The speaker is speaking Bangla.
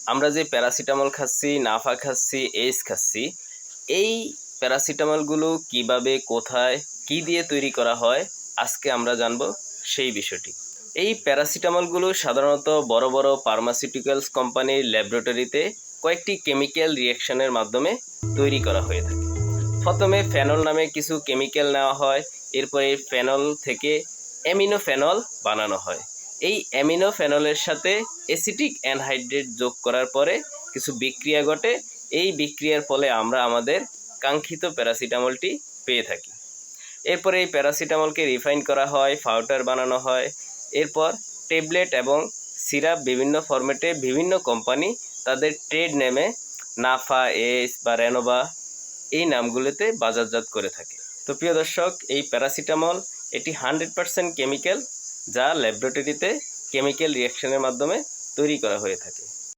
আমরা যে প্যারাসিটামল খাচ্ছি, নাফা খাচ্ছি, এইস খাচ্ছি, এই প্যারাসিটামলগুলো কিভাবে, কোথায়, কি দিয়ে তৈরি করা হয় আজকে আমরা জানব সেই বিষয়টি। এই প্যারাসিটামলগুলো সাধারণত বড় বড় ফার্মাসিউটিক্যালস কোম্পানির ল্যাবরেটরিতে কয়েকটি কেমিক্যাল রিঅ্যাকশনের মাধ্যমে তৈরি করা হয়ে থাকে। প্রথমে ফেনল নামে কিছু কেমিক্যাল নেওয়া হয়, এরপরে ফেনল থেকে অ্যামিনোফেনল বানানো হয়। এই অ্যামিনোফেনলের সাথে অ্যাসিটিক অ্যানহাইড্রেট যোগ করার পরে কিছু বিক্রিয়া ঘটে। এই বিক্রিয়ার ফলে আমরা আমাদের কাঙ্ক্ষিত প্যারাসিটামলটি পেয়ে থাকি। এরপরে এই প্যারাসিটামলকে রিফাইন করা হয়, পাউডার বানানো হয়। এরপর ট্যাবলেট এবং সিরাপ বিভিন্ন ফরম্যাটে বিভিন্ন কোম্পানি তাদের ট্রেড নেমে নাফা, এস বা রেনোভা এই নামগুলোতে বাজারজাত করে থাকে। তো প্রিয় দর্শক, এই প্যারাসিটামল এটি 100% কেমিক্যাল, যা ল্যাবরেটরিতে কেমিক্যাল রিঅ্যাকশনের মাধ্যমে তৈরি করা হয়ে থাকে।